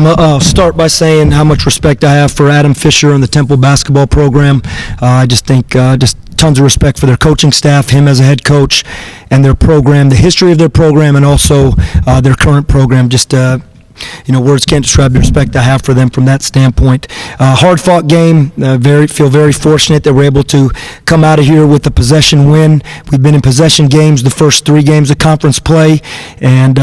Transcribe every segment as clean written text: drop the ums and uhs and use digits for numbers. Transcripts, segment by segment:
I'll start by saying how much respect I have for Adam Fisher and the Temple basketball program. I just think just tons of respect for their coaching staff, him as a head coach, and their program, the history of their program, and also their current program. Just words can't describe the respect I have for them from that standpoint. Hard-fought game. Feel very fortunate that we're able to come out of here with a possession win. We've been in possession games the first 3 games of conference play, and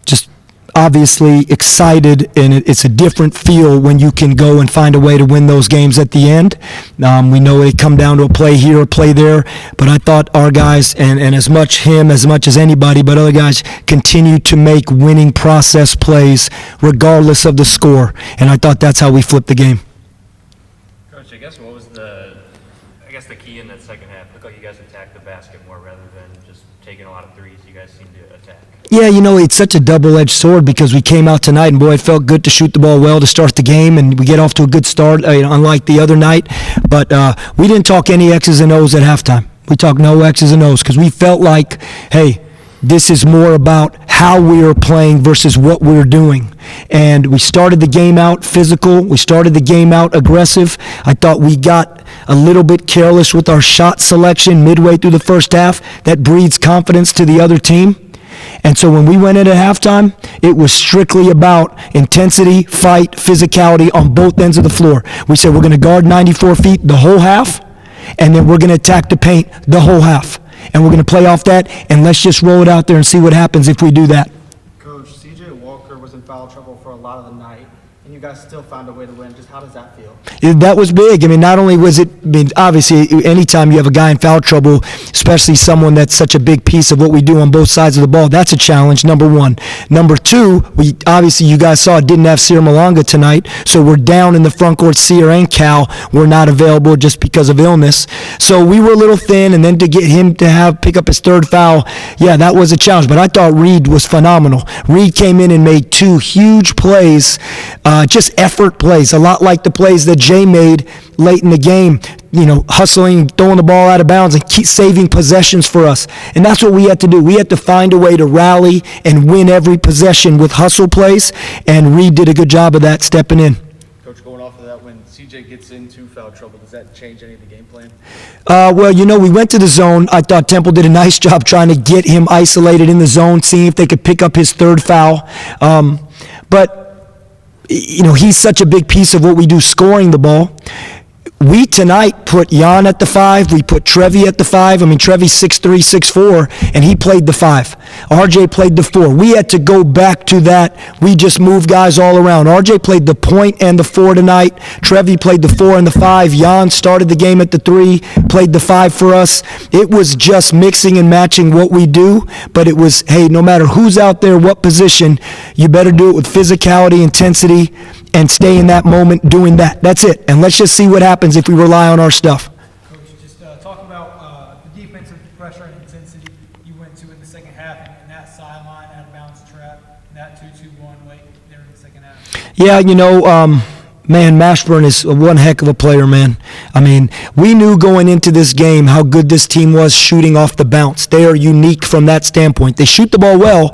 just obviously excited, and it's a different feel when you can go and find a way to win those games at the end. We know they come down to a play here, a play there, but I thought our guys, and as much as anybody, but other guys continue to make winning process plays regardless of the score, and I thought that's how we flipped the game. Coach, I guess what was the key in that second half? Looked like you guys attacked the basket more rather than just taking a lot of threes. You guys seemed to attack. Yeah, it's such a double-edged sword because we came out tonight and, boy, it felt good to shoot the ball well to start the game, and we get off to a good start, unlike the other night. But we didn't talk any X's and O's at halftime. We talked no X's and O's because we felt like, hey, this is more about how we are playing versus what we're doing. And we started the game out physical. We started the game out aggressive. I thought we got a little bit careless with our shot selection midway through the first half. That breeds confidence to the other team. And so when we went into halftime, it was strictly about intensity, fight, physicality on both ends of the floor. We said we're going to guard 94 feet the whole half, and then we're going to attack the paint the whole half. And we're going to play off that, and let's just roll it out there and see what happens if we do that. Coach, CJ Walker was in foul trouble for a lot of the night, and you guys still found a way to win. Just how does that feel? That was big. Not only was it, obviously, anytime you have a guy in foul trouble, especially someone that's such a big piece of what we do on both sides of the ball, that's a challenge, number one. Number two, obviously, you guys saw, didn't have Sear Malanga tonight, so we're down in the front court. Sear and Cal were not available just because of illness. So we were a little thin, and then to get him to pick up his third foul, yeah, that was a challenge. But I thought Reed was phenomenal. Reed came in and made 2 huge plays, just effort plays, a lot like the plays that Jay made late in the game, hustling, throwing the ball out of bounds, and keep saving possessions for us. And that's what we had to do. We had to find a way to rally and win every possession with hustle plays, and Reed did a good job of that, stepping in. Coach, going off of that, when CJ gets into foul trouble, does that change any of the game plan? We went to the zone. I thought Temple did a nice job trying to get him isolated in the zone, seeing if they could pick up his third foul. But he's such a big piece of what we do, scoring the ball. We tonight put Jan at the 5. We put Trevi at the 5. Trevi's 6'3", 6'4", and he played the 5. RJ played the 4. We had to go back to that. We just moved guys all around. RJ played the point and the 4 tonight. Trevi played the 4 and the 5. Jan started the game at the 3, played the 5 for us. It was just mixing and matching what we do, but it was, hey, no matter who's out there, what position, you better do it with physicality, intensity, and stay in that moment doing that. That's it. And let's just see what happens if we rely on our stuff. Coach, just talk about the defensive pressure and intensity you went to in the second half, and that sideline out of bounds trap, and that 2-2-1 late there in the second half. Yeah, man, Mashburn is one heck of a player, man. We knew going into this game how good this team was shooting off the bounce. They are unique from that standpoint. They shoot the ball well.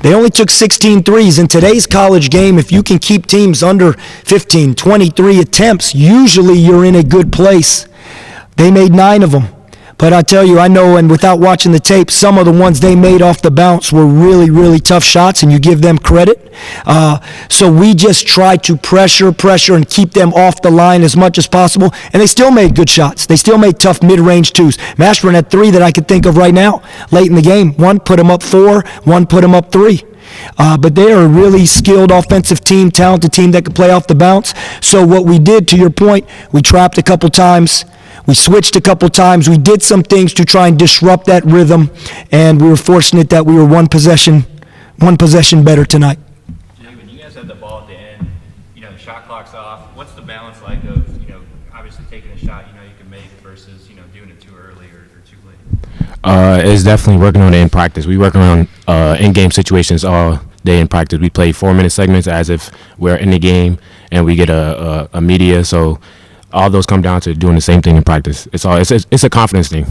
They only took 16 threes. In today's college game, if you can keep teams under 15, 23 attempts, usually you're in a good place. They made 9 of them. But I tell you, I know, and without watching the tape, some of the ones they made off the bounce were really, really tough shots, and you give them credit. So we just tried to pressure, and keep them off the line as much as possible, and they still made good shots. They still made tough mid-range 2s. Mashburn had 3 that I could think of right now late in the game. One put him up 4, one put him up 3. But they are a really skilled offensive team, talented team that could play off the bounce. So what we did, to your point, we trapped a couple times. We switched a couple times. We did some things to try and disrupt that rhythm, and we were fortunate that we were one possession better tonight. Jay, when you guys had the ball at the end, the shot clock's off. What's the balance like of, obviously taking a shot you can make versus, doing it too early or too late? It's definitely working on it in practice. We work on in-game situations all day in practice. We play 4-minute segments as if we're in the game, and we get a media. So all those come down to doing the same thing in practice. It's a confidence thing.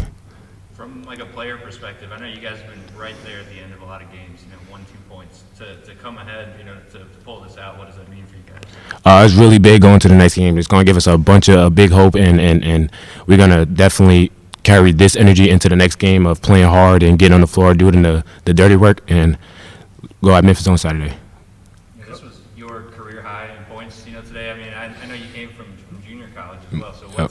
From like a player perspective, I know you guys have been right there at the end of a lot of games. 1-2 points to come ahead. To pull this this out, what does that mean for you guys? It's really big going to the next game. It's going to give us a bunch of big hope, and we're going to definitely carry this energy into the next game of playing hard and getting on the floor, doing the dirty work, and go at Memphis on Saturday. This was your career high in points, today. I mean, I know you came from junior college as well. So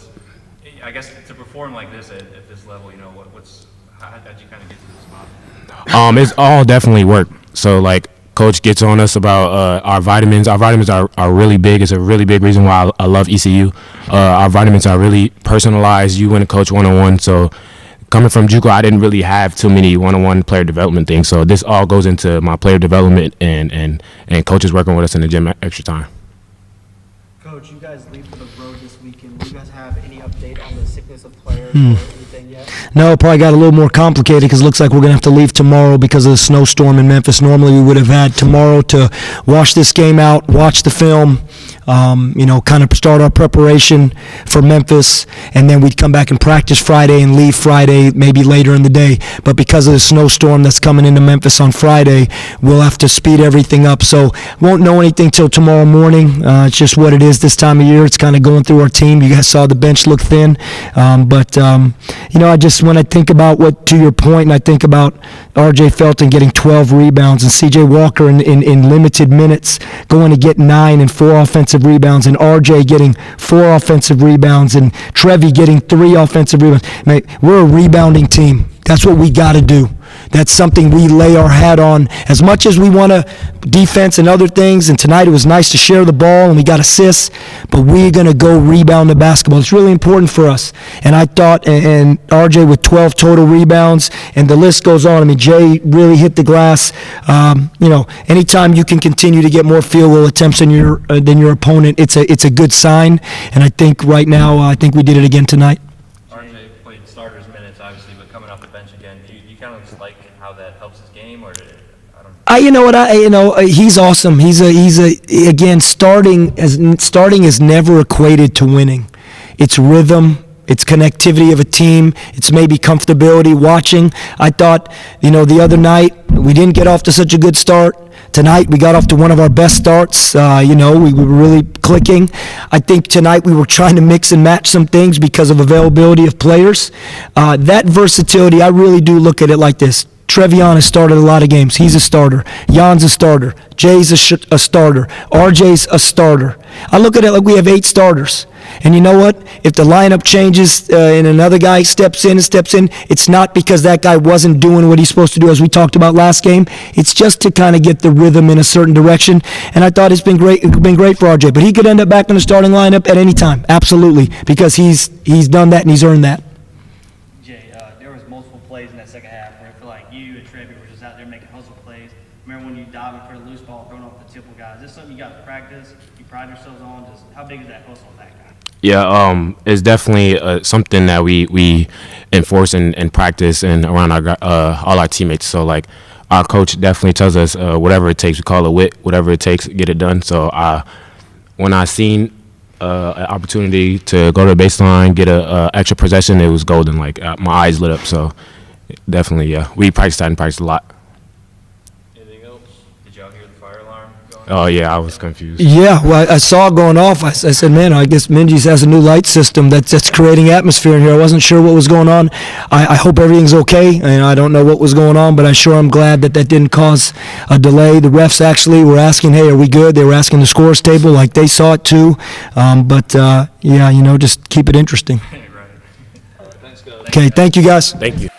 I guess to perform like this at this level, how'd you kind of get to this spot? It's all definitely work. So like Coach gets on us about our vitamins. Our vitamins are really big. It's a really big reason why I love ECU. Our vitamins are really personalized. You and a coach one-on-one. So coming from JUCO, I didn't really have too many one-on-one player development things. So this all goes into my player development and coaches working with us in the gym extra time. Coach, you guys leave for the road this weekend. Do you guys have any update on the sickness of players or anything yet? No, it probably got a little more complicated because it looks like we're going to have to leave tomorrow because of the snowstorm in Memphis. Normally we would have had tomorrow to wash this game out, watch the film, kind of start our preparation for Memphis, and then we'd come back and practice Friday and leave Friday, maybe later in the day. But because of the snowstorm that's coming into Memphis on Friday, we'll have to speed everything up. So won't know anything till tomorrow morning. It's just what it is this time of year. It's kind of going through our team. You guys saw the bench look thin. When I think about to your point, and I think about R.J. Felton getting 12 rebounds and C.J. Walker in limited minutes going to get 9 and 4 offensive rebounds, and R.J. getting 4 offensive rebounds, and Trevi getting 3 offensive rebounds. Man, we're a rebounding team. That's what we got to do. That's something we lay our hat on. As much as we want to defense and other things, and tonight it was nice to share the ball and we got assists, but we're going to go rebound the basketball. It's really important for us. And I thought, and RJ with 12 total rebounds, and the list goes on. I mean, Jay really hit the glass. Anytime you can continue to get more field goal attempts than your opponent, it's a good sign. And I think right now, I think we did it again tonight. RJ played starters minutes, obviously, but coming off the bench again, do you kind of just like how that helps his game, or I don't know? He's awesome. Again, starting is never equated to winning. It's rhythm. It's connectivity of a team. It's maybe comfortability watching. I thought, the other night we didn't get off to such a good start. Tonight we got off to one of our best starts. We were really clicking. I think tonight we were trying to mix and match some things because of availability of players. That versatility, I really do look at it like this. Trevion has started a lot of games. He's a starter. Jan's a starter. Jay's a starter. RJ's a starter. I look at it like we have 8 starters. And you know what? If the lineup changes and another guy steps in, it's not because that guy wasn't doing what he's supposed to do, as we talked about last game. It's just to kind of get the rhythm in a certain direction. And I thought it's been great for RJ. But he could end up back in the starting lineup at any time, absolutely, because he's done that and he's earned that. Jay, there was multiple plays in that second half where I feel like you and Trevi were just out there making hustle plays. Remember when you dive in for a loose ball, throwing off the tipple guys? Is this something you guys practice? You pride yourselves on? Just how big is that hustle on that guy? Yeah, it's definitely something that we enforce and practice and around all our teammates. So like our coach definitely tells us whatever it takes. We call it wit, whatever it takes, get it done. So when I seen an opportunity to go to the baseline, get a extra possession, it was golden. Like my eyes lit up. So definitely, yeah, we practiced that and practiced a lot. Anything else? Did y'all hear the fire alarm going? Oh yeah, I was confused. Yeah, well, I saw it going off. I said, man, I guess Minji's has a new light system that's creating atmosphere in here. I wasn't sure what was going on. I hope everything's okay. And I don't know what was going on, but I sure am glad that didn't cause a delay. The refs actually were asking, hey, are we good? They were asking the scores table like they saw it too. Just keep it interesting. Right. Thanks, guys. Okay, thank you guys. Thank you.